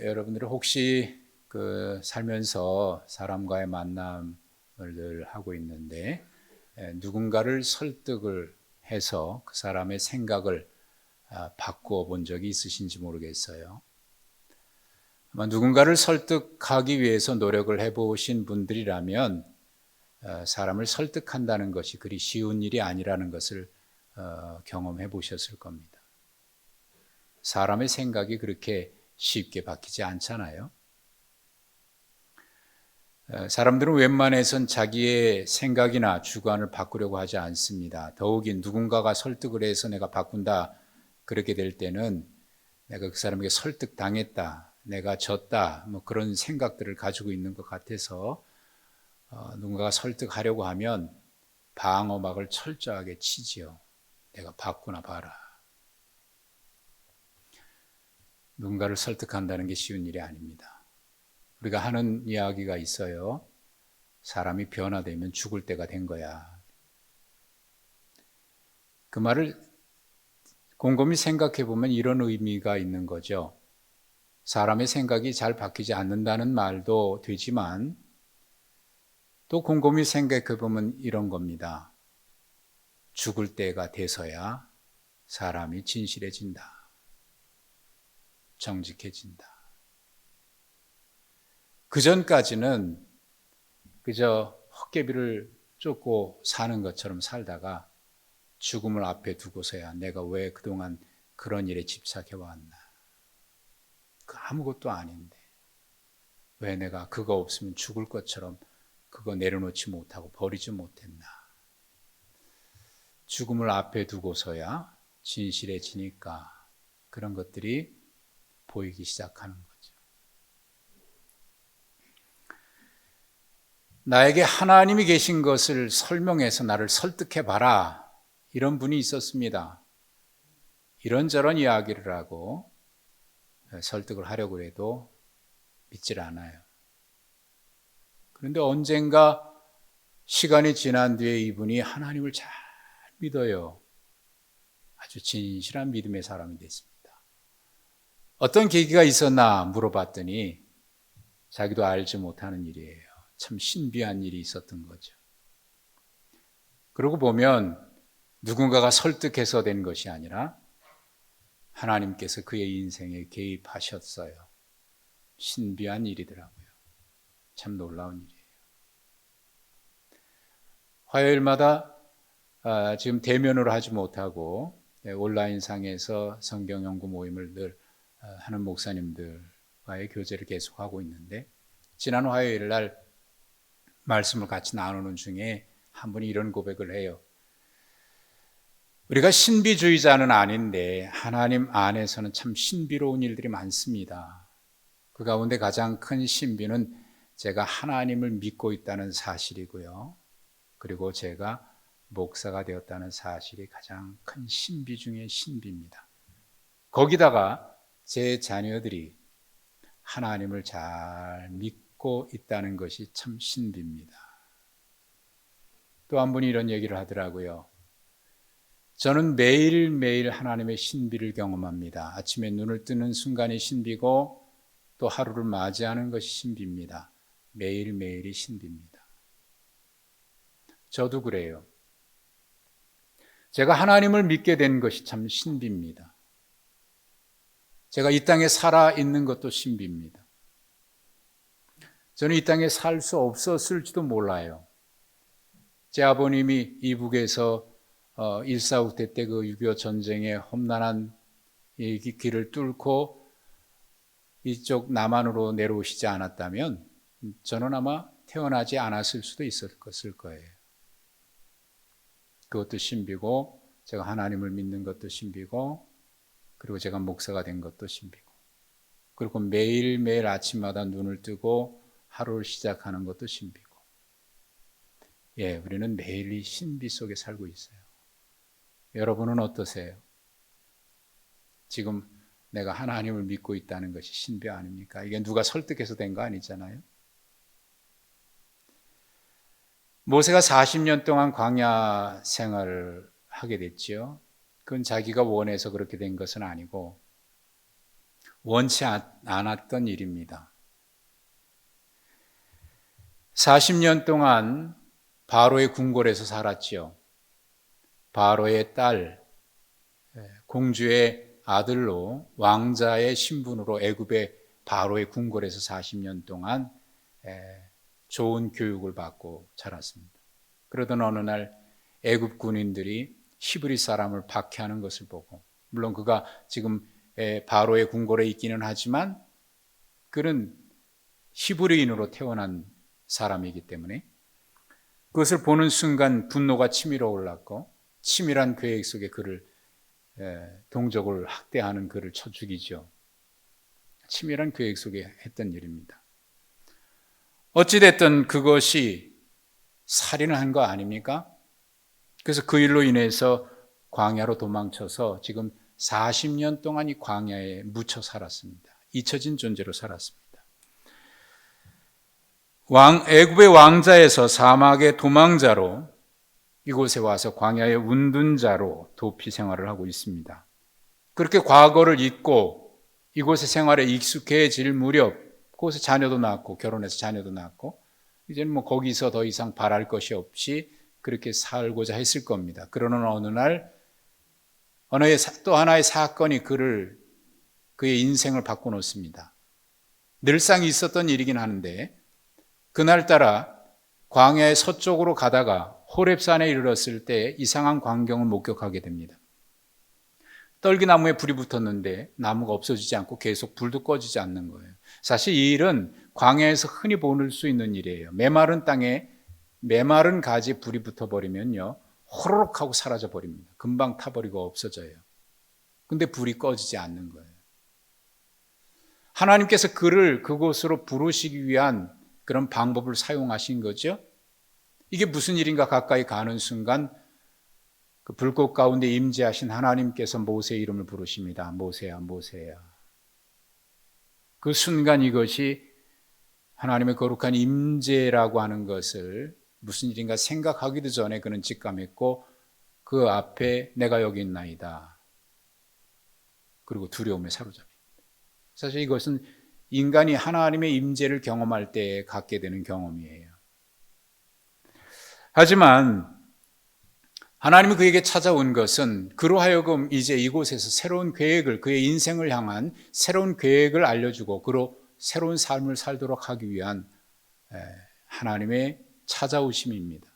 여러분들이 혹시 살면서 사람과의 만남을 늘 하고 있는데 누군가를 설득을 해서 그 사람의 생각을 바꾸어 본 적이 있으신지 모르겠어요. 아마 누군가를 설득하기 위해서 노력을 해보신 분들이라면 사람을 설득한다는 것이 그리 쉬운 일이 아니라는 것을 경험해 보셨을 겁니다. 사람의 생각이 그렇게 쉽게 바뀌지 않잖아요. 사람들은 웬만해선 자기의 생각이나 주관을 바꾸려고 하지 않습니다. 더욱이 누군가가 설득을 해서 내가 바꾼다 그렇게 될 때는 내가 그 사람에게 설득당했다, 내가 졌다, 그런 생각들을 가지고 있는 것 같아서 누군가가 설득하려고 하면 방어막을 철저하게 치지요. 내가 바꾸나 봐라. 누군가를 설득한다는 게 쉬운 일이 아닙니다. 우리가 하는 이야기가 있어요. 사람이 변화되면 죽을 때가 된 거야. 그 말을 곰곰이 생각해 보면 이런 의미가 있는 거죠. 사람의 생각이 잘 바뀌지 않는다는 말도 되지만 또 곰곰이 생각해 보면 이런 겁니다. 죽을 때가 돼서야 사람이 진실해진다. 정직해진다. 그 전까지는 그저 헛개비를 쫓고 사는 것처럼 살다가 죽음을 앞에 두고서야 내가 왜 그동안 그런 일에 집착해 왔나. 그 아무것도 아닌데 왜 내가 그거 없으면 죽을 것처럼 그거 내려놓지 못하고 버리지 못했나. 죽음을 앞에 두고서야 진실해지니까 그런 것들이 보이기 시작하는 거죠. 나에게 하나님이 계신 것을 설명해서 나를 설득해 봐라. 이런 분이 있었습니다. 이런저런 이야기를 하고 설득을 하려고 해도 믿질 않아요. 그런데 언젠가 시간이 지난 뒤에 이분이 하나님을 잘 믿어요. 아주 진실한 믿음의 사람이 됐습니다. 어떤 계기가 있었나 물어봤더니 자기도 알지 못하는 일이에요. 참 신비한 일이 있었던 거죠. 그러고 보면 누군가가 설득해서 된 것이 아니라 하나님께서 그의 인생에 개입하셨어요. 신비한 일이더라고요. 참 놀라운 일이에요. 화요일마다 지금 대면으로 하지 못하고 온라인상에서 성경 연구 모임을 늘 하는 목사님들과의 교제를 계속하고 있는데 지난 화요일 날 말씀을 같이 나누는 중에 한 분이 이런 고백을 해요. 우리가 신비주의자는 아닌데 하나님 안에서는 참 신비로운 일들이 많습니다. 그 가운데 가장 큰 신비는 제가 하나님을 믿고 있다는 사실이고요. 그리고 제가 목사가 되었다는 사실이 가장 큰 신비 중의 신비입니다. 거기다가 제 자녀들이 하나님을 잘 믿고 있다는 것이 참 신비입니다. 또 한 분이 이런 얘기를 하더라고요. 저는 매일매일 하나님의 신비를 경험합니다. 아침에 눈을 뜨는 순간이 신비고 또 하루를 맞이하는 것이 신비입니다. 매일매일이 신비입니다. 저도 그래요. 제가 하나님을 믿게 된 것이 참 신비입니다. 제가 이 땅에 살아있는 것도 신비입니다. 저는 이 땅에 살 수 없었을지도 몰라요. 제 아버님이 이북에서 1.4 때 그 6.25 전쟁의 험난한 이 길을 뚫고 이쪽 남한으로 내려오시지 않았다면 저는 아마 태어나지 않았을 수도 있었을 거예요. 그것도 신비고 제가 하나님을 믿는 것도 신비고 그리고 제가 목사가 된 것도 신비고 그리고 매일매일 아침마다 눈을 뜨고 하루를 시작하는 것도 신비고 우리는 매일 이 신비 속에 살고 있어요. 여러분은 어떠세요? 지금 내가 하나님을 믿고 있다는 것이 신비 아닙니까? 이게 누가 설득해서 된 거 아니잖아요. 모세가 40년 동안 광야 생활을 하게 됐죠. 그건 자기가 원해서 그렇게 된 것은 아니고 원치 않았던 일입니다. 40년 동안 바로의 궁궐에서 살았지요. 바로의 딸, 공주의 아들로 왕자의 신분으로 애굽의 바로의 궁궐에서 40년 동안 좋은 교육을 받고 자랐습니다. 그러던 어느 날 애굽 군인들이 히브리 사람을 박해하는 것을 보고, 물론 그가 지금 바로의 궁궐에 있기는 하지만 그는 히브리인으로 태어난 사람이기 때문에 그것을 보는 순간 분노가 치밀어 올랐고, 치밀한 계획 속에 그를 동족을 학대하는 그를 쳐 죽이죠. 치밀한 계획 속에 했던 일입니다. 어찌됐든 그것이 살인을 한 거 아닙니까? 그래서 그 일로 인해서 광야로 도망쳐서 지금 40년 동안 이 광야에 묻혀 살았습니다. 잊혀진 존재로 살았습니다. 애굽의 왕자에서 사막의 도망자로 이곳에 와서 광야의 운둔자로 도피 생활을 하고 있습니다. 그렇게 과거를 잊고 이곳의 생활에 익숙해질 무렵, 그곳에 자녀도 낳고 결혼해서 자녀도 낳고 이제는 뭐 거기서 더 이상 바랄 것이 없이 그렇게 살고자 했을 겁니다. 그러는 어느 날 또 하나의 사건이 그의 인생을 바꿔놓습니다. 늘상 있었던 일이긴 하는데, 그날따라 광야의 서쪽으로 가다가 호렙산에 이르렀을 때 이상한 광경을 목격하게 됩니다. 떨기나무에 불이 붙었는데 나무가 없어지지 않고 계속 불도 꺼지지 않는 거예요. 사실 이 일은 광야에서 흔히 볼 수 있는 일이에요. 메마른 땅에 메마른 가지에 불이 붙어버리면요, 호로록 하고 사라져 버립니다. 금방 타버리고 없어져요. 근데 불이 꺼지지 않는 거예요. 하나님께서 그를 그곳으로 부르시기 위한 그런 방법을 사용하신 거죠. 이게 무슨 일인가 가까이 가는 순간 그 불꽃 가운데 임재하신 하나님께서 모세의 이름을 부르십니다. 모세야, 모세야. 그 순간 이것이 하나님의 거룩한 임재라고 하는 것을 무슨 일인가 생각하기도 전에 그는 직감했고, 그 앞에 내가 여기 있나이다. 그리고 두려움에 사로잡힙니다. 사실 이것은 인간이 하나님의 임재를 경험할 때 갖게 되는 경험이에요. 하지만 하나님이 그에게 찾아온 것은 그로 하여금 이제 이곳에서 새로운 계획을, 그의 인생을 향한 새로운 계획을 알려주고 그로 새로운 삶을 살도록 하기 위한 하나님의 찾아오심입니다.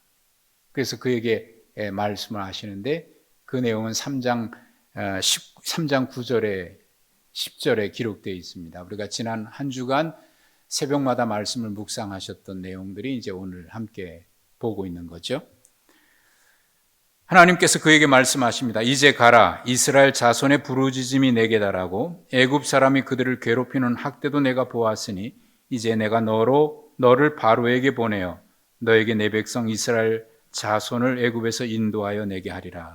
그래서 그에게 말씀을 하시는데, 그 내용은 3장 9절에 10절에 기록되어 있습니다. 우리가 지난 한 주간 새벽마다 말씀을 묵상하셨던 내용들이 이제 오늘 함께 보고 있는 거죠. 하나님께서 그에게 말씀하십니다. 이제 가라. 이스라엘 자손의 부르짖음이 내게 달하고 애굽 사람이 그들을 괴롭히는 학대도 내가 보았으니 이제 내가 너를 바로에게 보내어 너에게 내 백성 이스라엘 자손을 애굽에서 인도하여 내게 하리라.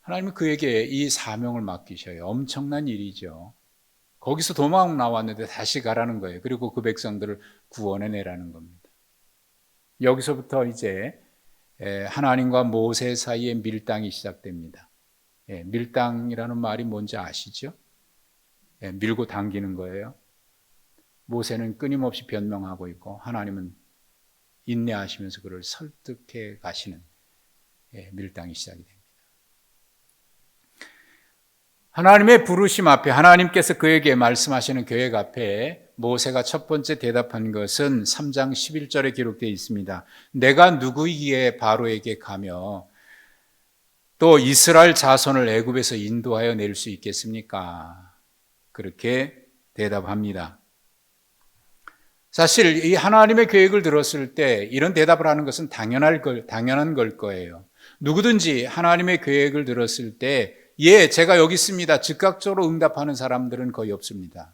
하나님은 그에게 이 사명을 맡기셔요. 엄청난 일이죠. 거기서 도망 나왔는데 다시 가라는 거예요. 그리고 그 백성들을 구원해내라는 겁니다. 여기서부터 이제 하나님과 모세 사이의 밀당이 시작됩니다. 밀당이라는 말이 뭔지 아시죠? 밀고 당기는 거예요. 모세는 끊임없이 변명하고 있고 하나님은 인내하시면서 그를 설득해 가시는 밀당이 시작이 됩니다. 하나님의 부르심 앞에, 하나님께서 그에게 말씀하시는 계획 앞에 모세가 첫 번째 대답한 것은 3장 11절에 기록되어 있습니다. 내가 누구이기에 바로에게 가며 또 이스라엘 자손을 애굽에서 인도하여 낼 수 있겠습니까? 그렇게 대답합니다. 사실 이 하나님의 계획을 들었을 때 이런 대답을 하는 것은 당연한 걸 거예요. 누구든지 하나님의 계획을 들었을 때 예, 제가 여기 있습니다. 즉각적으로 응답하는 사람들은 거의 없습니다.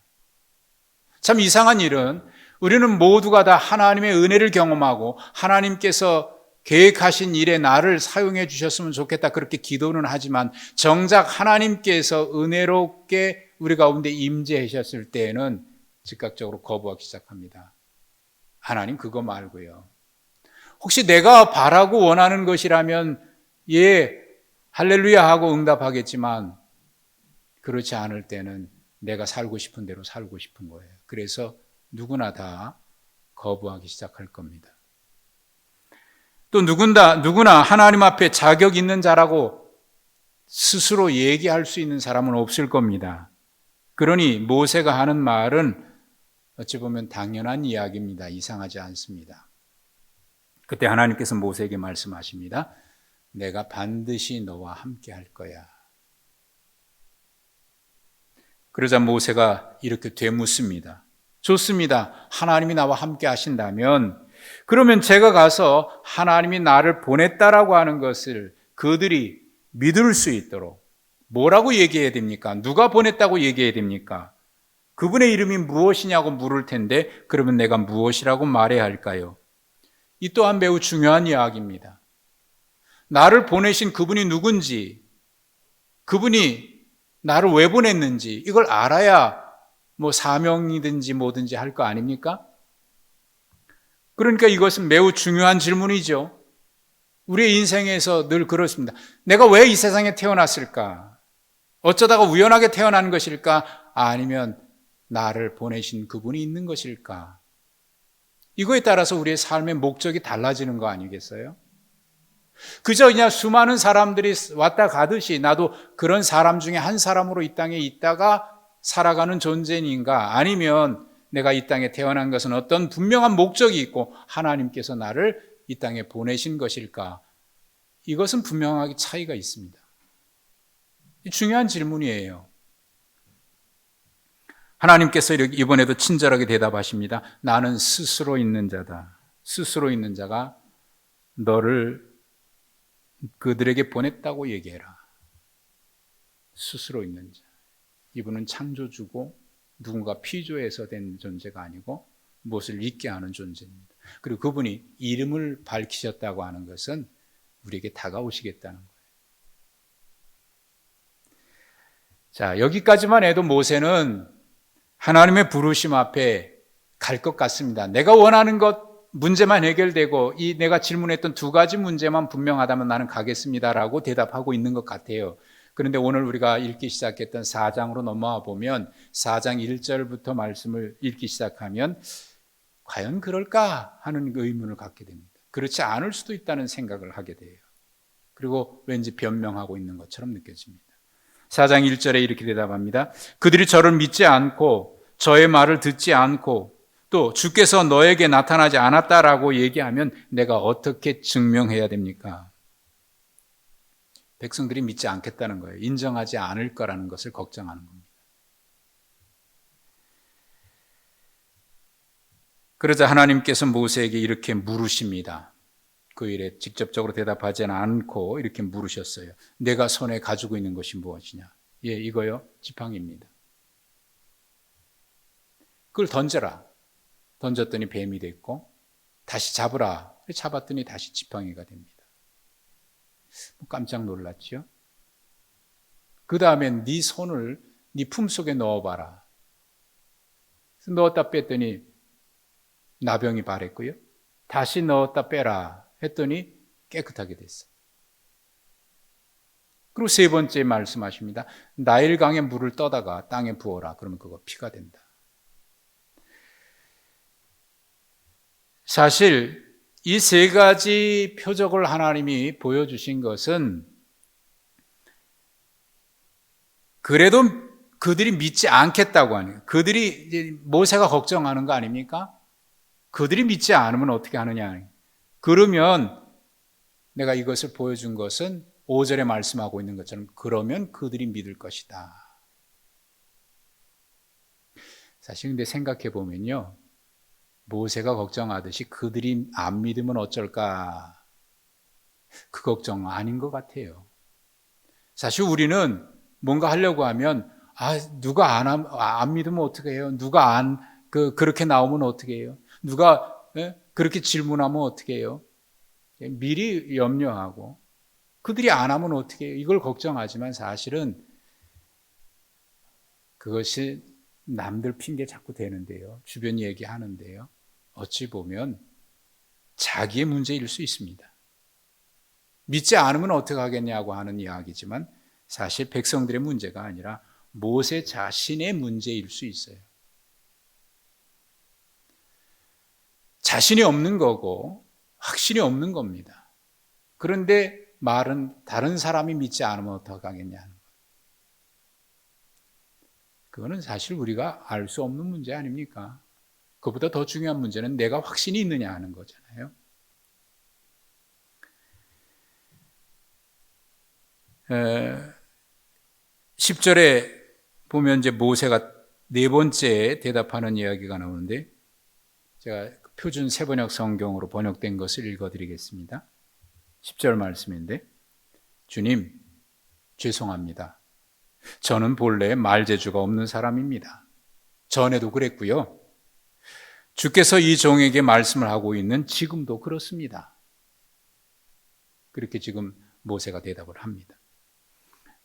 참 이상한 일은 우리는 모두가 다 하나님의 은혜를 경험하고 하나님께서 계획하신 일에 나를 사용해 주셨으면 좋겠다 그렇게 기도는 하지만 정작 하나님께서 은혜롭게 우리 가운데 임재하셨을 때에는 즉각적으로 거부하기 시작합니다. 하나님 그거 말고요. 혹시 내가 바라고 원하는 것이라면 예, 할렐루야 하고 응답하겠지만 그렇지 않을 때는 내가 살고 싶은 대로 살고 싶은 거예요. 그래서 누구나 다 거부하기 시작할 겁니다. 또 누구나 하나님 앞에 자격 있는 자라고 스스로 얘기할 수 있는 사람은 없을 겁니다. 그러니 모세가 하는 말은 어찌 보면 당연한 이야기입니다. 이상하지 않습니다. 그때 하나님께서 모세에게 말씀하십니다. 내가 반드시 너와 함께 할 거야. 그러자 모세가 이렇게 되묻습니다. 좋습니다. 하나님이 나와 함께 하신다면 그러면 제가 가서 하나님이 나를 보냈다라고 하는 것을 그들이 믿을 수 있도록 뭐라고 얘기해야 됩니까? 누가 보냈다고 얘기해야 됩니까? 그분의 이름이 무엇이냐고 물을 텐데 그러면 내가 무엇이라고 말해야 할까요? 이 또한 매우 중요한 이야기입니다. 나를 보내신 그분이 누군지, 그분이 나를 왜 보냈는지 이걸 알아야 뭐 사명이든지 뭐든지 할 거 아닙니까? 그러니까 이것은 매우 중요한 질문이죠. 우리의 인생에서 늘 그렇습니다. 내가 왜 이 세상에 태어났을까? 어쩌다가 우연하게 태어난 것일까? 아니면 나를 보내신 그분이 있는 것일까? 이거에 따라서 우리의 삶의 목적이 달라지는 거 아니겠어요? 그저 그냥 수많은 사람들이 왔다 가듯이 나도 그런 사람 중에 한 사람으로 이 땅에 있다가 살아가는 존재인가? 아니면 내가 이 땅에 태어난 것은 어떤 분명한 목적이 있고 하나님께서 나를 이 땅에 보내신 것일까? 이것은 분명하게 차이가 있습니다. 중요한 질문이에요. 하나님께서 이번에도 친절하게 대답하십니다. 나는 스스로 있는 자다. 스스로 있는 자가 너를 그들에게 보냈다고 얘기해라. 스스로 있는 자. 이분은 창조주고 누군가 피조해서 된 존재가 아니고 무엇을 있게 하는 존재입니다. 그리고 그분이 이름을 밝히셨다고 하는 것은 우리에게 다가오시겠다는 거예요. 자, 여기까지만 해도 모세는 하나님의 부르심 앞에 갈 것 같습니다. 내가 원하는 것 문제만 해결되고 이 내가 질문했던 두 가지 문제만 분명하다면 나는 가겠습니다라고 대답하고 있는 것 같아요. 그런데 오늘 우리가 읽기 시작했던 4장으로 넘어와 보면 4장 1절부터 말씀을 읽기 시작하면 과연 그럴까 하는 의문을 갖게 됩니다. 그렇지 않을 수도 있다는 생각을 하게 돼요. 그리고 왠지 변명하고 있는 것처럼 느껴집니다. 4장 1절에 이렇게 대답합니다. 그들이 저를 믿지 않고 저의 말을 듣지 않고 또 주께서 너에게 나타나지 않았다라고 얘기하면 내가 어떻게 증명해야 됩니까? 백성들이 믿지 않겠다는 거예요. 인정하지 않을 거라는 것을 걱정하는 겁니다. 그러자 하나님께서 모세에게 이렇게 물으십니다. 그 일에 직접적으로 대답하지는 않고 이렇게 물으셨어요. 내가 손에 가지고 있는 것이 무엇이냐? 예, 이거요. 지팡이입니다. 그걸 던져라. 던졌더니 뱀이 됐고 다시 잡으라. 잡았더니 다시 지팡이가 됩니다. 깜짝 놀랐죠? 그 다음엔 네 손을 네 품속에 넣어봐라. 넣었다 뺐더니 나병이 발했고요. 다시 넣었다 빼라 했더니 깨끗하게 됐어요. 그리고 세 번째 말씀하십니다. 나일강에 물을 떠다가 땅에 부어라. 그러면 그거 피가 된다. 사실 이 세 가지 표적을 하나님이 보여주신 것은 그래도 그들이 믿지 않겠다고 하는, 그들이 모세가 걱정하는 거 아닙니까? 그들이 믿지 않으면 어떻게 하느냐. 그러면 내가 이것을 보여준 것은 5절에 말씀하고 있는 것처럼 그러면 그들이 믿을 것이다. 사실 근데 생각해 보면요. 모세가 걱정하듯이 그들이 안 믿으면 어쩔까? 그 걱정 아닌 것 같아요. 사실 우리는 뭔가 하려고 하면 누가 안 믿으면 어떻게 해요? 누가 그렇게 나오면 어떻게 해요? 누가 그렇게 질문하면 어떻게 해요? 미리 염려하고 그들이 안 하면 어떻게 해요? 이걸 걱정하지만 사실은 그것이 남들 핑계 자꾸 대는데요. 주변 얘기하는데요. 어찌 보면 자기의 문제일 수 있습니다. 믿지 않으면 어떻게 하겠냐고 하는 이야기지만 사실 백성들의 문제가 아니라 모세 자신의 문제일 수 있어요. 자신이 없는 거고 확신이 없는 겁니다. 그런데 말은 다른 사람이 믿지 않으면 어떡하겠냐는 거예요. 그거는 사실 우리가 알 수 없는 문제 아닙니까? 그보다 더 중요한 문제는 내가 확신이 있느냐 하는 거잖아요. 10절에 보면 이제 모세가 네 번째 대답하는 이야기가 나오는데 제가 표준 세번역 성경으로 번역된 것을 읽어드리겠습니다. 10절 말씀인데 주님 죄송합니다. 저는 본래 말재주가 없는 사람입니다. 전에도 그랬고요. 주께서 이 종에게 말씀을 하고 있는 지금도 그렇습니다. 그렇게 지금 모세가 대답을 합니다.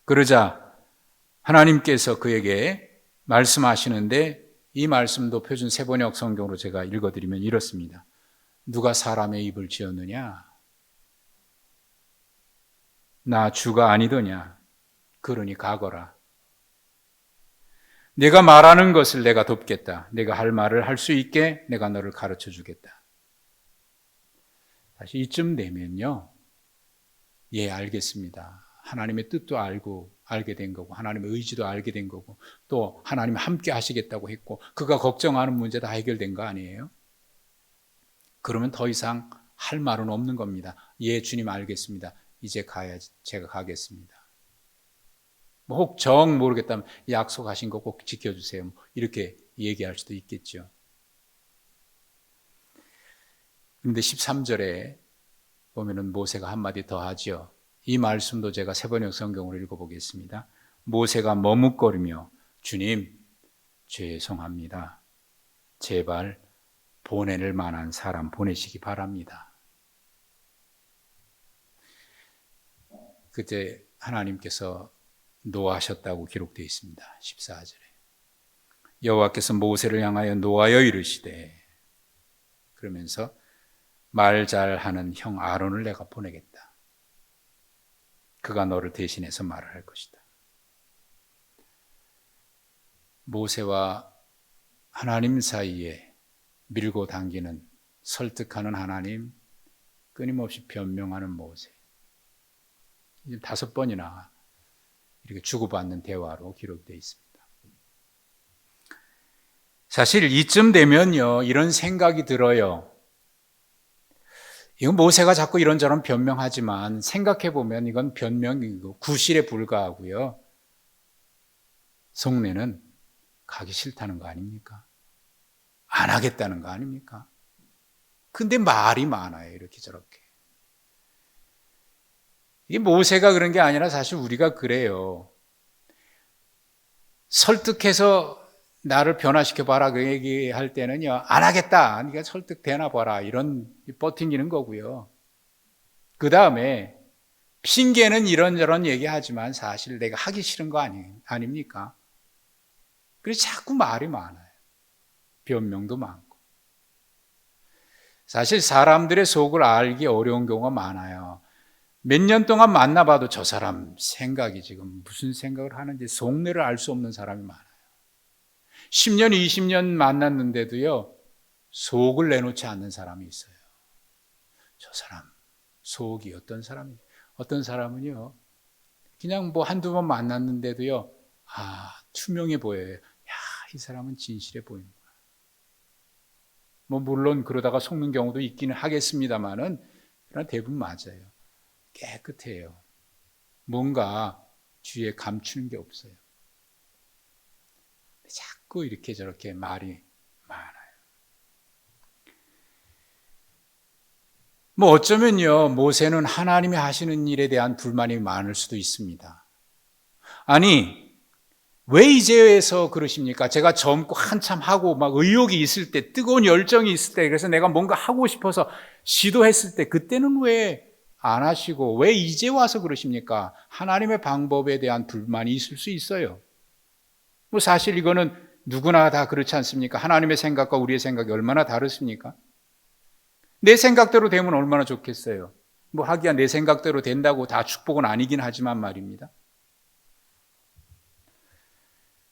그러자 하나님께서 그에게 말씀하시는데 이 말씀도 표준 세번역 성경으로 제가 읽어드리면 이렇습니다. 누가 사람의 입을 지었느냐? 나 주가 아니더냐? 그러니 가거라. 내가 말하는 것을 내가 돕겠다. 내가 할 말을 할 수 있게 내가 너를 가르쳐 주겠다. 다시 이쯤 되면요. 예, 알겠습니다. 하나님의 뜻도 알게 된 거고 하나님의 의지도 알게 된 거고 또 하나님이 함께 하시겠다고 했고 그가 걱정하는 문제 다 해결된 거 아니에요? 그러면 더 이상 할 말은 없는 겁니다. 예, 주님 알겠습니다. 이제 제가 가겠습니다. 뭐 혹 정 모르겠다면 약속하신 거 꼭 지켜주세요. 이렇게 얘기할 수도 있겠죠. 그런데 13절에 보면은 모세가 한마디 더 하죠. 이 말씀도 제가 세번역 성경으로 읽어보겠습니다. 모세가 머뭇거리며 주님 죄송합니다. 제발 보낼 만한 사람 보내시기 바랍니다. 그때 하나님께서 노하셨다고 기록되어 있습니다. 14절에 여호와께서 모세를 향하여 노하여 이르시되 그러면서 말 잘하는 형 아론을 내가 보내겠다. 그가 너를 대신해서 말을 할 것이다. 모세와 하나님 사이에 밀고 당기는 설득하는 하나님, 끊임없이 변명하는 모세. 5번이나 이렇게 주고받는 대화로 기록되어 있습니다. 사실 이쯤 되면요, 이런 생각이 들어요. 이건 모세가 자꾸 이런저런 변명하지만 생각해보면 이건 변명이고 구실에 불과하고요. 속내는 가기 싫다는 거 아닙니까? 안 하겠다는 거 아닙니까? 근데 말이 많아요, 이렇게 저렇게. 이게 모세가 그런 게 아니라 사실 우리가 그래요. 설득해서 나를 변화시켜봐라 그 얘기할 때는요, 안 하겠다. 네가 설득되나 봐라. 이런 버팅기는 거고요. 그 다음에 핑계는 이런저런 얘기하지만 사실 내가 하기 싫은 거 아닙니까? 그래서 자꾸 말이 많아요. 변명도 많고. 사실 사람들의 속을 알기 어려운 경우가 많아요. 몇 년 동안 만나봐도 저 사람 생각이 지금 무슨 생각을 하는지 속내를 알 수 없는 사람이 많아요. 10년, 20년 만났는데도요, 속을 내놓지 않는 사람이 있어요. 저 사람, 속이 어떤 사람인지. 어떤 사람은요, 그냥 뭐 한두 번 만났는데도요, 투명해 보여요. 야, 이 사람은 진실해 보이는구나. 뭐, 물론 그러다가 속는 경우도 있기는 하겠습니다만은, 그러나 대부분 맞아요. 깨끗해요. 뭔가 뒤에 감추는 게 없어요. 자꾸 이렇게 저렇게 말이 많아요. 뭐 어쩌면요, 모세는 하나님이 하시는 일에 대한 불만이 많을 수도 있습니다. 아니, 왜 이제서 그러십니까? 제가 젊고 한참 하고 막 의욕이 있을 때, 뜨거운 열정이 있을 때, 그래서 내가 뭔가 하고 싶어서 시도했을 때, 그때는 왜 안 하시고 왜 이제 와서 그러십니까? 하나님의 방법에 대한 불만이 있을 수 있어요. 뭐 사실 이거는 누구나 다 그렇지 않습니까? 하나님의 생각과 우리의 생각이 얼마나 다르십니까? 내 생각대로 되면 얼마나 좋겠어요. 뭐 하기야 내 생각대로 된다고 다 축복은 아니긴 하지만 말입니다.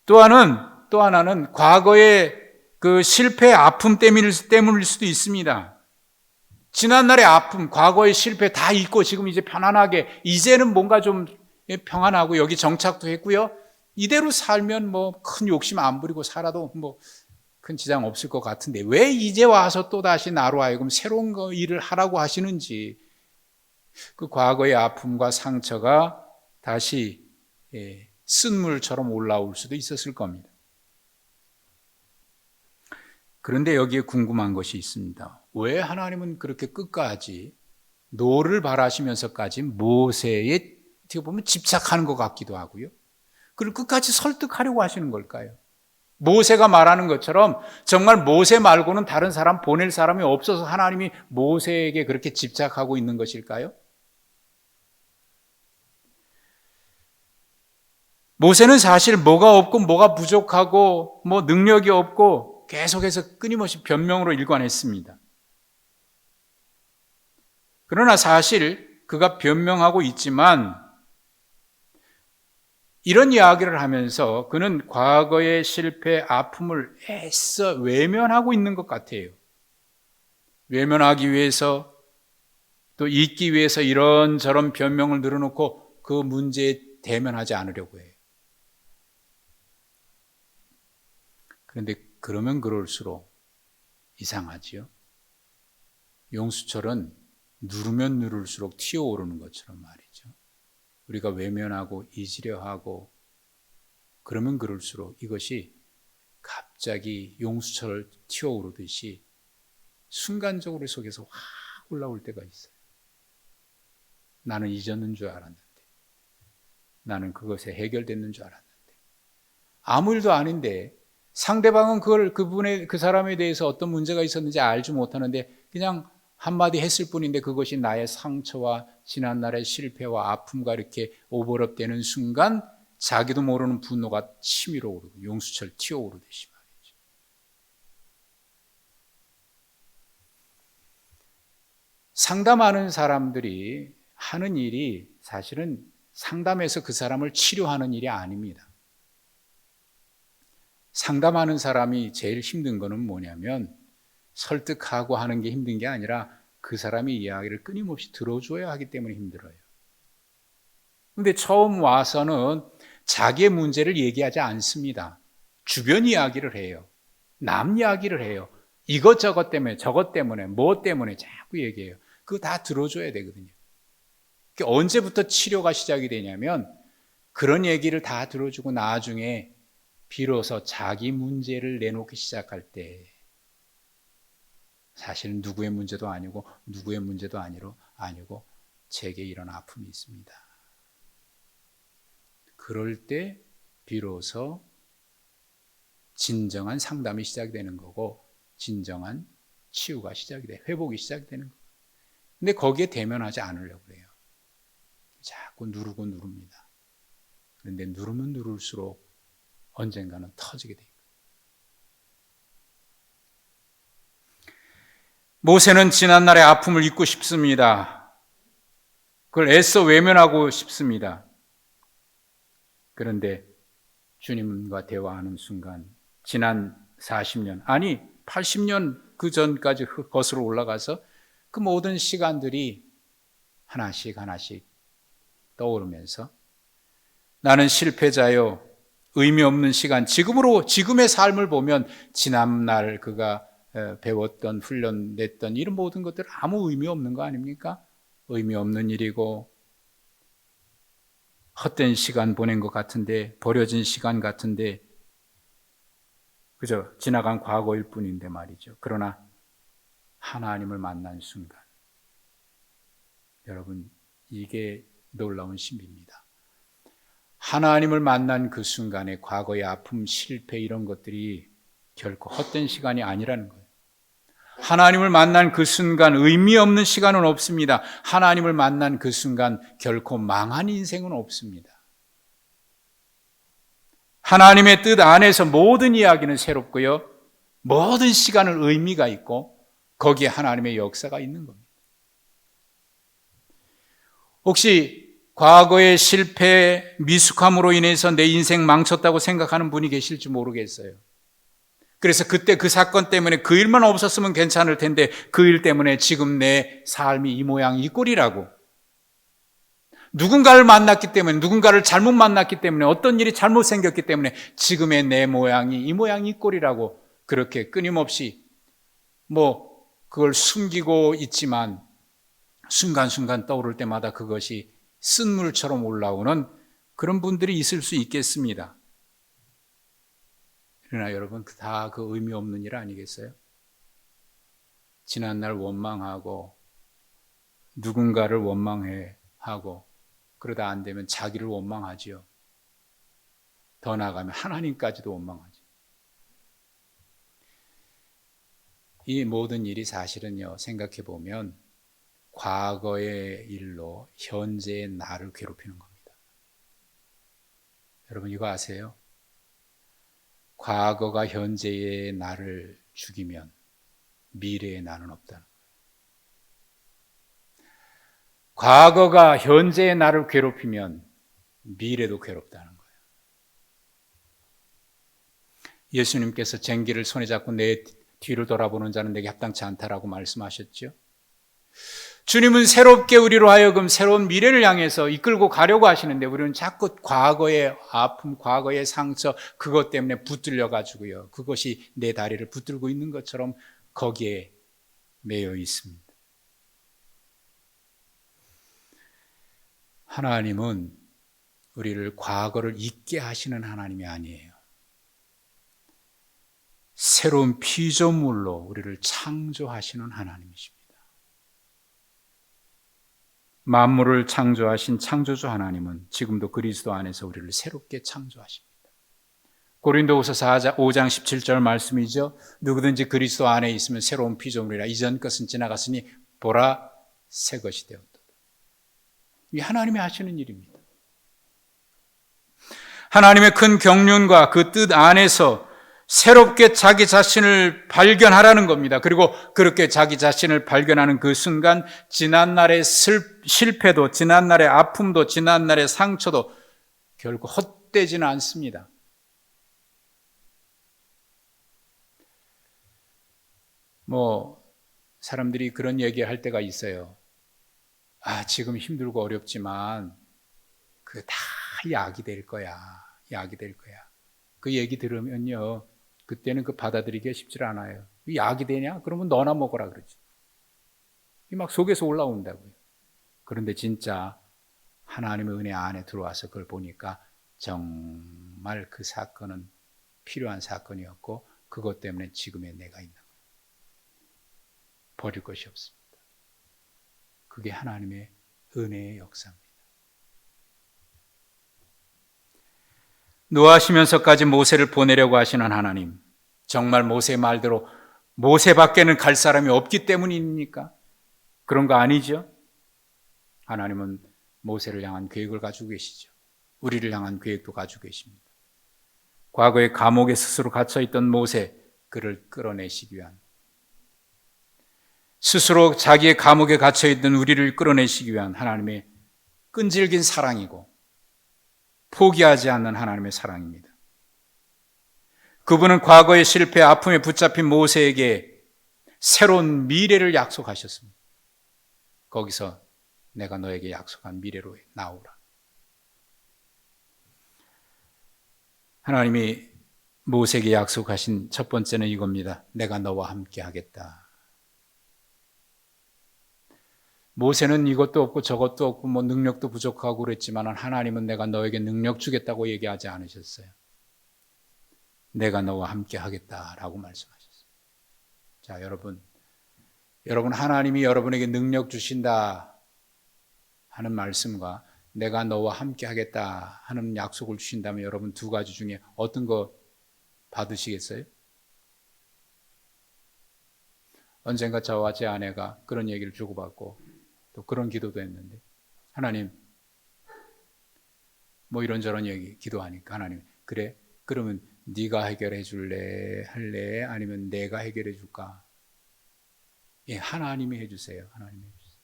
또 하나는 과거의 그 실패의 아픔 때문일 수도 있습니다. 지난날의 아픔, 과거의 실패 다 잊고 지금 이제 편안하게, 이제는 뭔가 좀 평안하고 여기 정착도 했고요. 이대로 살면 뭐 큰 욕심 안 부리고 살아도 뭐 큰 지장 없을 것 같은데 왜 이제 와서 또 다시 나로 하여금 새로운 일을 하라고 하시는지, 그 과거의 아픔과 상처가 다시 쓴물처럼 올라올 수도 있었을 겁니다. 그런데 여기에 궁금한 것이 있습니다. 왜 하나님은 그렇게 끝까지 노를 바라시면서까지 모세에 어떻게 보면 집착하는 것 같기도 하고요. 그걸 끝까지 설득하려고 하시는 걸까요? 모세가 말하는 것처럼 정말 모세 말고는 다른 사람 보낼 사람이 없어서 하나님이 모세에게 그렇게 집착하고 있는 것일까요? 모세는 사실 뭐가 없고 뭐가 부족하고 뭐 능력이 없고 계속해서 끊임없이 변명으로 일관했습니다. 그러나 사실 그가 변명하고 있지만 이런 이야기를 하면서 그는 과거의 실패, 아픔을 애써 외면하고 있는 것 같아요. 외면하기 위해서 또 잊기 위해서 이런저런 변명을 늘어놓고 그 문제에 대면하지 않으려고 해요. 그런데 그러면 그럴수록 이상하지요. 용수철은 누르면 누를수록 튀어오르는 것처럼 말이죠. 우리가 외면하고 잊으려 하고 그러면 그럴수록 이것이 갑자기 용수철 튀어오르듯이 순간적으로 속에서 확 올라올 때가 있어요. 나는 잊었는 줄 알았는데, 나는 그것에 해결됐는 줄 알았는데, 아무 일도 아닌데 상대방은 그 사람에 대해서 어떤 문제가 있었는지 알지 못하는데 그냥 한마디 했을 뿐인데 그것이 나의 상처와 지난날의 실패와 아픔과 이렇게 오버랩되는 순간 자기도 모르는 분노가 치밀어 오르고 용수철 튀어오르듯이 말이죠. 상담하는 사람들이 하는 일이 사실은 상담해서 그 사람을 치료하는 일이 아닙니다. 상담하는 사람이 제일 힘든 거는 뭐냐면 설득하고 하는 게 힘든 게 아니라 그 사람의 이야기를 끊임없이 들어줘야 하기 때문에 힘들어요. 그런데 처음 와서는 자기의 문제를 얘기하지 않습니다. 주변 이야기를 해요. 남 이야기를 해요. 이것저것 때문에 저것 때문에 뭐 때문에 자꾸 얘기해요. 그거 다 들어줘야 되거든요. 언제부터 치료가 시작이 되냐면 그런 얘기를 다 들어주고 나중에 비로소 자기 문제를 내놓기 시작할 때 사실은 누구의 문제도 아니고 누구의 문제도 아니고 제게 이런 아픔이 있습니다. 그럴 때 비로소 진정한 상담이 시작되는 거고 진정한 치유가 시작이 돼, 회복이 시작되는 거예요. 근데 거기에 대면하지 않으려고 그래요. 자꾸 누르고 누릅니다. 그런데 누르면 누를수록 언젠가는 터지게 돼요. 모세는 지난날의 아픔을 잊고 싶습니다. 그걸 애써 외면하고 싶습니다. 그런데 주님과 대화하는 순간 지난 40년, 아니 80년 그 전까지 거슬러 올라가서 그 모든 시간들이 하나씩 떠오르면서 나는 실패자요, 의미 없는 시간, 지금의 삶을 보면 지난날 그가 배웠던 훈련됐던 이런 모든 것들 아무 의미 없는 거 아닙니까? 의미 없는 일이고 헛된 시간 보낸 것 같은데, 버려진 시간 같은데 그저 지나간 과거일 뿐인데 말이죠. 그러나 하나님을 만난 순간, 여러분 이게 놀라운 신비입니다. 하나님을 만난 그 순간에 과거의 아픔, 실패 이런 것들이 결코 헛된 시간이 아니라는 거예요. 하나님을 만난 그 순간 의미 없는 시간은 없습니다. 하나님을 만난 그 순간 결코 망한 인생은 없습니다. 하나님의 뜻 안에서 모든 이야기는 새롭고요, 모든 시간은 의미가 있고 거기에 하나님의 역사가 있는 겁니다. 혹시 과거의 실패, 미숙함으로 인해서 내 인생 망쳤다고 생각하는 분이 계실지 모르겠어요. 그래서 그때 그 사건 때문에 그 일만 없었으면 괜찮을 텐데 그 일 때문에 지금 내 삶이 이 모양 이 꼴이라고. 누군가를 만났기 때문에, 누군가를 잘못 만났기 때문에, 어떤 일이 잘못 생겼기 때문에 지금의 내 모양이 이 모양 이 꼴이라고 그렇게 끊임없이 그걸 숨기고 있지만 순간순간 떠오를 때마다 그것이 쓴물처럼 올라오는 그런 분들이 있을 수 있겠습니다. 그러나 여러분, 다 그 의미 없는 일 아니겠어요? 지난날 원망하고 누군가를 원망해 하고 그러다 안 되면 자기를 원망하지요. 더 나아가면 하나님까지도 원망하죠. 이 모든 일이 사실은요, 생각해 보면 과거의 일로 현재의 나를 괴롭히는 겁니다. 여러분 이거 아세요? 과거가 현재의 나를 죽이면 미래의 나는 없다는 거예요. 과거가 현재의 나를 괴롭히면 미래도 괴롭다는 거예요. 예수님께서 쟁기를 손에 잡고 내 뒤를 돌아보는 자는 내게 합당치 않다라고 말씀하셨죠. 주님은 새롭게 우리로 하여금 새로운 미래를 향해서 이끌고 가려고 하시는데 우리는 자꾸 과거의 아픔, 과거의 상처 그것 때문에 붙들려 가지고요. 그것이 내 다리를 붙들고 있는 것처럼 거기에 매여 있습니다. 하나님은 우리를 과거를 잊게 하시는 하나님이 아니에요. 새로운 피조물로 우리를 창조하시는 하나님이십니다. 만물을 창조하신 창조주 하나님은 지금도 그리스도 안에서 우리를 새롭게 창조하십니다. 고린도후서 5장 17절 말씀이죠. 누구든지 그리스도 안에 있으면 새로운 피조물이라 이전 것은 지나갔으니 보라 새 것이 되었다. 이 하나님이 하시는 일입니다. 하나님의 큰 경륜과 그 뜻 안에서 새롭게 자기 자신을 발견하라는 겁니다. 그리고 그렇게 자기 자신을 발견하는 그 순간 지난날의 실패도 지난날의 아픔도 지난날의 상처도 결국 헛되지는 않습니다. 사람들이 그런 얘기할 때가 있어요. 지금 힘들고 어렵지만 그 다 약이 될 거야. 약이 될 거야. 그 얘기 들으면요. 그때는 그 받아들이기가 쉽지 않아요. 약이 되냐? 그러면 너나 먹어라 그러지. 막 속에서 올라온다고요. 그런데 진짜 하나님의 은혜 안에 들어와서 그걸 보니까 정말 그 사건은 필요한 사건이었고 그것 때문에 지금의 내가 있는 거예요. 버릴 것이 없습니다. 그게 하나님의 은혜의 역사입니다. 노하시면서까지 모세를 보내려고 하시는 하나님, 정말 모세 말대로 모세밖에는 갈 사람이 없기 때문입니까? 그런 거 아니죠? 하나님은 모세를 향한 계획을 가지고 계시죠. 우리를 향한 계획도 가지고 계십니다. 과거에 감옥에 스스로 갇혀있던 모세, 그를 끌어내시기 위한, 스스로 자기의 감옥에 갇혀있던 우리를 끌어내시기 위한 하나님의 끈질긴 사랑이고 포기하지 않는 하나님의 사랑입니다. 그분은 과거의 실패, 아픔에 붙잡힌 모세에게 새로운 미래를 약속하셨습니다. 거기서 내가 너에게 약속한 미래로 나오라. 하나님이 모세에게 약속하신 첫 번째는 이겁니다. 내가 너와 함께 하겠다. 모세는 이것도 없고 저것도 없고 능력도 부족하고 그랬지만 하나님은 내가 너에게 능력 주겠다고 얘기하지 않으셨어요. 내가 너와 함께 하겠다라고 말씀하셨어요. 자, 여러분 하나님이 여러분에게 능력 주신다 하는 말씀과 내가 너와 함께 하겠다 하는 약속을 주신다면 여러분 두 가지 중에 어떤 거 받으시겠어요? 언젠가 저와 제 아내가 그런 얘기를 주고받고 또 그런 기도도 했는데 하나님 이런저런 얘기 기도하니까 하나님 그래 그러면 네가 해결해 줄래 할래 아니면 내가 해결해 줄까? 하나님이 해주세요. 하나님이 해주세요.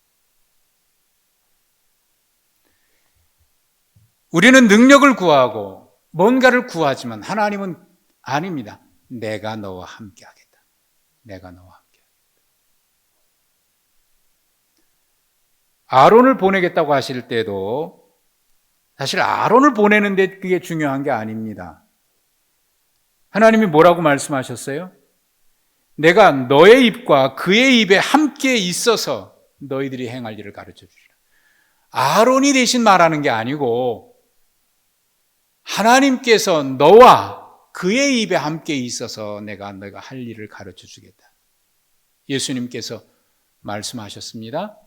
우리는 능력을 구하고 뭔가를 구하지만 하나님은 아닙니다. 내가 너와 함께 하겠다. 내가 너와 함께 하겠다. 아론을 보내겠다고 하실 때도 사실 아론을 보내는데 그게 중요한 게 아닙니다. 하나님이 뭐라고 말씀하셨어요? 내가 너의 입과 그의 입에 함께 있어서 너희들이 행할 일을 가르쳐 주리라. 아론이 대신 말하는 게 아니고 하나님께서 너와 그의 입에 함께 있어서 내가 할 일을 가르쳐 주겠다. 예수님께서 말씀하셨습니다.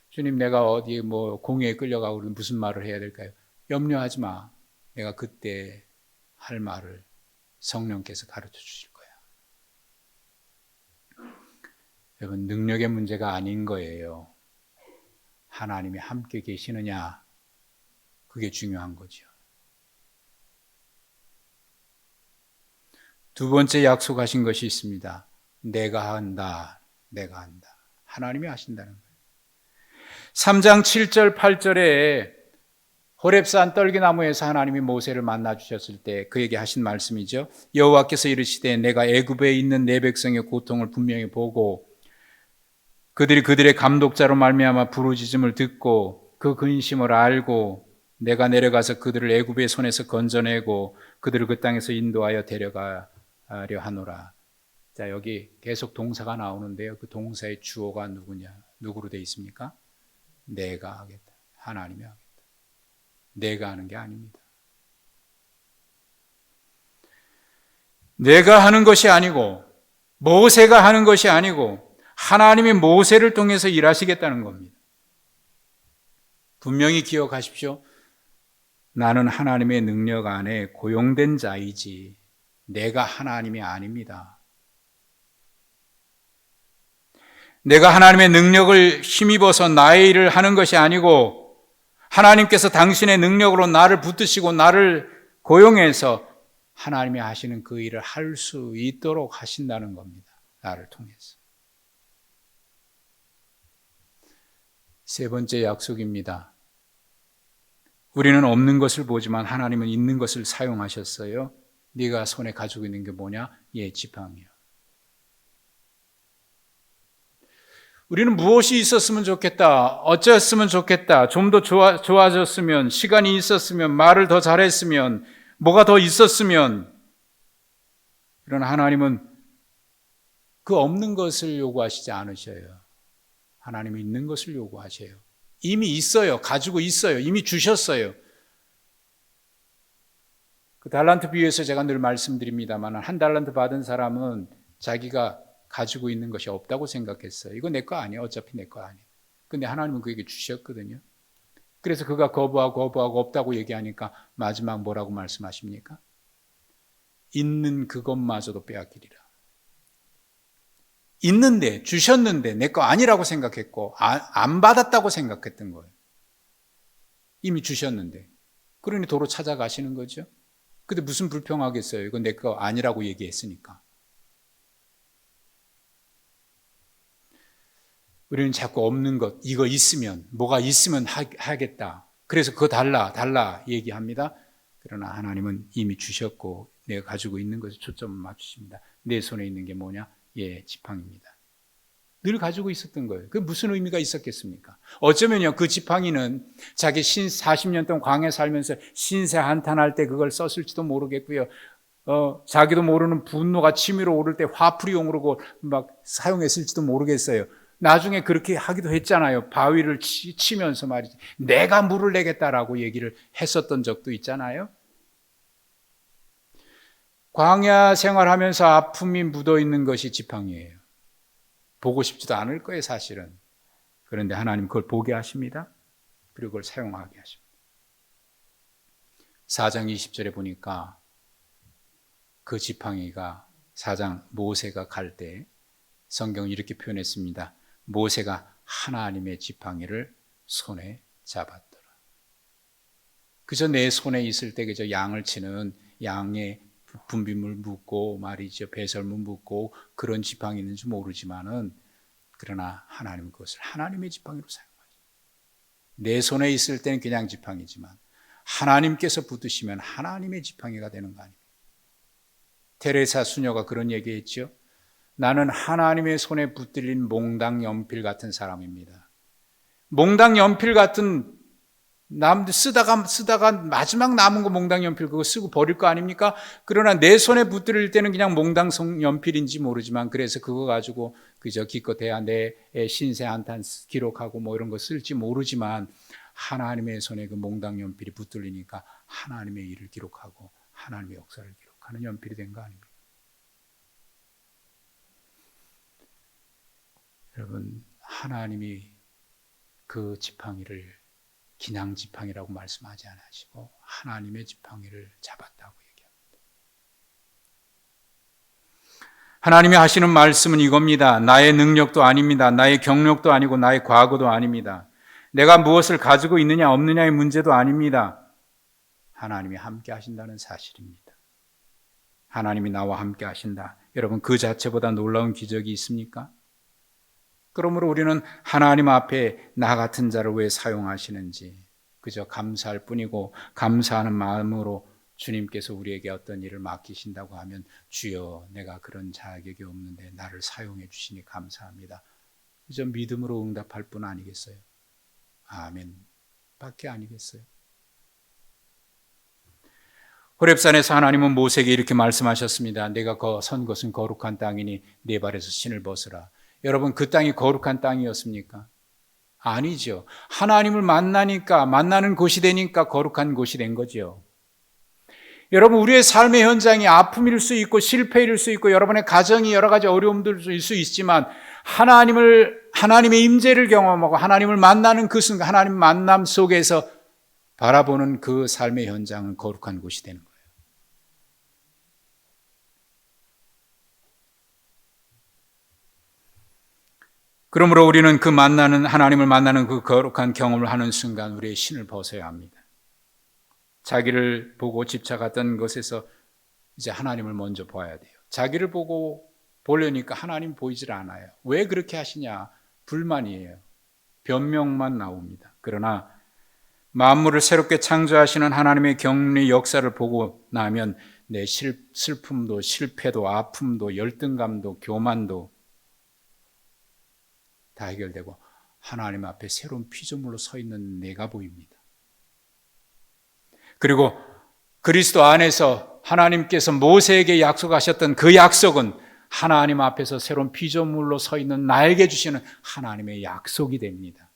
주님, 내가 어디 공회에 끌려가고 무슨 말을 해야 될까요? 염려하지 마. 내가 그때 할 말을 성령께서 가르쳐 주실 거야. 여러분, 능력의 문제가 아닌 거예요. 하나님이 함께 계시느냐, 그게 중요한 거죠. 두 번째 약속하신 것이 있습니다. 내가 한다, 내가 한다. 하나님이 하신다는 거예요. 3장 7절 8절에 호렙산 떨기나무에서 하나님이 모세를 만나 주셨을 때 그에게 하신 말씀이죠. 여호와께서 이르시되 내가 애굽에 있는 내 백성의 고통을 분명히 보고 그들이 그들의 감독자로 말미암아 부르짖음을 듣고 그 근심을 알고 내가 내려가서 그들을 애굽의 손에서 건져내고 그들을 그 땅에서 인도하여 데려가려 하노라. 자, 여기 계속 동사가 나오는데요. 그 동사의 주어가 누구로 되어 있습니까? 내가 하겠다. 하나님이 하겠다. 내가 하는 게 아닙니다. 내가 하는 것이 아니고 모세가 하는 것이 아니고 하나님이 모세를 통해서 일하시겠다는 겁니다. 분명히 기억하십시오. 나는 하나님의 능력 안에 고용된 자이지 내가 하나님이 아닙니다. 내가 하나님의 능력을 힘입어서 나의 일을 하는 것이 아니고 하나님께서 당신의 능력으로 나를 붙드시고 나를 고용해서 하나님이 하시는 그 일을 할 수 있도록 하신다는 겁니다. 나를 통해서. 세 번째 약속입니다. 우리는 없는 것을 보지만 하나님은 있는 것을 사용하셨어요. 네가 손에 가지고 있는 게 뭐냐? 지팡이요. 우리는 무엇이 있었으면 좋겠다, 어쩌었으면 좋겠다, 좀 더 좋아졌으면, 시간이 있었으면, 말을 더 잘했으면, 뭐가 더 있었으면. 그러나 하나님은 그 없는 것을 요구하시지 않으셔요. 하나님이 있는 것을 요구하셔요. 이미 있어요. 가지고 있어요. 이미 주셨어요. 그 달란트 비유에서 제가 늘 말씀드립니다만 한 달란트 받은 사람은 자기가 가지고 있는 것이 없다고 생각했어요. 이거 내 거 아니야. 어차피 내 거 아니야. 근데 하나님은 그에게 주셨거든요. 그래서 그가 거부하고 없다고 얘기하니까 마지막 뭐라고 말씀하십니까? 있는 그것마저도 빼앗기리라. 있는데, 주셨는데 내 거 아니라고 생각했고 안 받았다고 생각했던 거예요. 이미 주셨는데. 그러니 도로 찾아가시는 거죠. 근데 무슨 불평하겠어요. 이거 내 거 아니라고 얘기했으니까. 우리는 자꾸 없는 것, 이거 있으면, 뭐가 있으면 하겠다. 그래서 그거 달라 얘기합니다. 그러나 하나님은 이미 주셨고 내가 가지고 있는 것에 초점을 맞추십니다. 내 손에 있는 게 뭐냐? 지팡이입니다. 늘 가지고 있었던 거예요. 그게 무슨 의미가 있었겠습니까? 어쩌면요, 그 지팡이는 자기 40년 동안 광야에 살면서 신세 한탄할 때 그걸 썼을지도 모르겠고요. 자기도 모르는 분노가 치밀어 오를 때 화풀이용으로 막 사용했을지도 모르겠어요. 나중에 그렇게 하기도 했잖아요. 바위를 치면서 말이지. 내가 물을 내겠다라고 얘기를 했었던 적도 있잖아요. 광야 생활하면서 아픔이 묻어있는 것이 지팡이에요. 보고 싶지도 않을 거예요, 사실은. 그런데 하나님 그걸 보게 하십니다. 그리고 그걸 사용하게 하십니다. 4장 20절에 보니까 그 지팡이가 4장 모세가 갈 때 성경은 이렇게 표현했습니다. 모세가 하나님의 지팡이를 손에 잡았더라. 그저 내 손에 있을 때 그저 양을 치는 양의 분비물 묻고 말이죠. 배설물 묻고 그런 지팡이 있는지 모르지만은 그러나 하나님은 그것을 하나님의 지팡이로 사용하죠. 내 손에 있을 때는 그냥 지팡이지만 하나님께서 붙드시면 하나님의 지팡이가 되는 거 아닙니까? 테레사 수녀가 그런 얘기했죠. 나는 하나님의 손에 붙들린 몽당 연필 같은 사람입니다. 몽당 연필 같은 남들 쓰다가 마지막 남은 거 몽당 연필 그거 쓰고 버릴 거 아닙니까? 그러나 내 손에 붙들릴 때는 그냥 몽당 연필인지 모르지만 그래서 그거 가지고 그저 기껏해야 내 신세 한탄 기록하고 뭐 이런 거 쓸지 모르지만 하나님의 손에 그 몽당 연필이 붙들리니까 하나님의 일을 기록하고 하나님의 역사를 기록하는 연필이 된 거 아닙니까? 여러분, 하나님이 그 지팡이를 기낭 지팡이라고 말씀하지 않으시고 하나님의 지팡이를 잡았다고 얘기합니다. 하나님이 하시는 말씀은 이겁니다. 나의 능력도 아닙니다. 나의 경력도 아니고 나의 과거도 아닙니다. 내가 무엇을 가지고 있느냐 없느냐의 문제도 아닙니다. 하나님이 함께 하신다는 사실입니다. 하나님이 나와 함께 하신다. 여러분, 그 자체보다 놀라운 기적이 있습니까? 그러므로 우리는 하나님 앞에 나 같은 자를 왜 사용하시는지 그저 감사할 뿐이고 감사하는 마음으로 주님께서 우리에게 어떤 일을 맡기신다고 하면 주여 내가 그런 자격이 없는데 나를 사용해 주시니 감사합니다. 그저 믿음으로 응답할 뿐 아니겠어요? 아멘 밖에 아니겠어요? 호렙산에서 하나님은 모세에게 이렇게 말씀하셨습니다. 내가 선 것은 거룩한 땅이니 네 발에서 신을 벗으라. 여러분, 그 땅이 거룩한 땅이었습니까? 아니죠. 하나님을 만나는 곳이 되니까 거룩한 곳이 된 거죠. 여러분, 우리의 삶의 현장이 아픔일 수 있고 실패일 수 있고 여러분의 가정이 여러 가지 어려움들일 수 있지만 하나님의 임재를 경험하고 하나님을 만나는 그 순간 하나님 만남 속에서 바라보는 그 삶의 현장은 거룩한 곳이 되는 거예요. 그러므로 우리는 하나님을 만나는 그 거룩한 경험을 하는 순간 우리의 신을 벗어야 합니다. 자기를 보고 집착하던 것에서 이제 하나님을 먼저 봐야 돼요. 자기를 보려니까 하나님 보이질 않아요. 왜 그렇게 하시냐? 불만이에요. 변명만 나옵니다. 그러나 만물을 새롭게 창조하시는 하나님의 경륜의 역사를 보고 나면 내 슬픔도 실패도 아픔도 열등감도 교만도 다 해결되고 하나님 앞에 새로운 피조물로 서 있는 내가 보입니다. 그리고 그리스도 안에서 하나님께서 모세에게 약속하셨던 그 약속은 하나님 앞에서 새로운 피조물로 서 있는 나에게 주시는 하나님의 약속이 됩니다.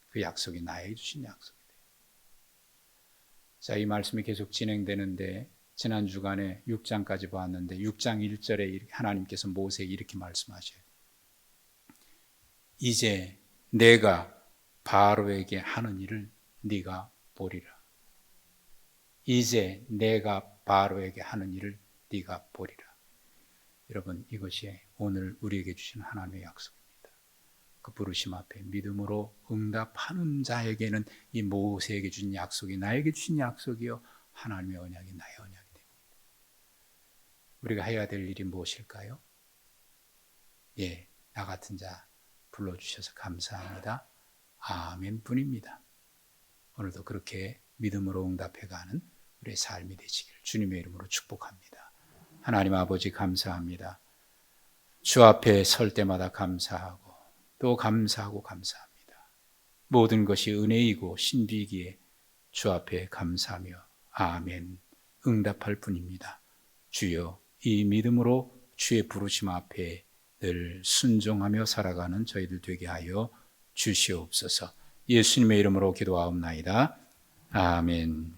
그 약속이 나에게 주신 약속이 돼요. 자, 이 말씀이 계속 진행되는데 지난 주간에 6장까지 보았는데 6장 1절에 하나님께서 모세에게 이렇게 말씀하셔요. 이제 내가 바로에게 하는 일을 네가 보리라. 이제 내가 바로에게 하는 일을 네가 보리라. 여러분, 이것이 오늘 우리에게 주신 하나님의 약속입니다. 그 부르심 앞에 믿음으로 응답하는 자에게는 이 모세에게 주신 약속이 나에게 주신 약속이요 하나님의 언약이 나의 언약이 됩니다. 우리가 해야 될 일이 무엇일까요? 나 같은 자 불러주셔서 감사합니다. 아멘 뿐입니다. 오늘도 그렇게 믿음으로 응답해가는 우리의 삶이 되시기를 주님의 이름으로 축복합니다. 하나님 아버지 감사합니다. 주 앞에 설 때마다 감사하고 또 감사하고 감사합니다. 모든 것이 은혜이고 신비이기에 주 앞에 감사하며 아멘 응답할 뿐입니다. 주여, 이 믿음으로 주의 부르심 앞에 늘 순종하며 살아가는 저희들 되게 하여 주시옵소서. 예수님의 이름으로 기도하옵나이다. 아멘.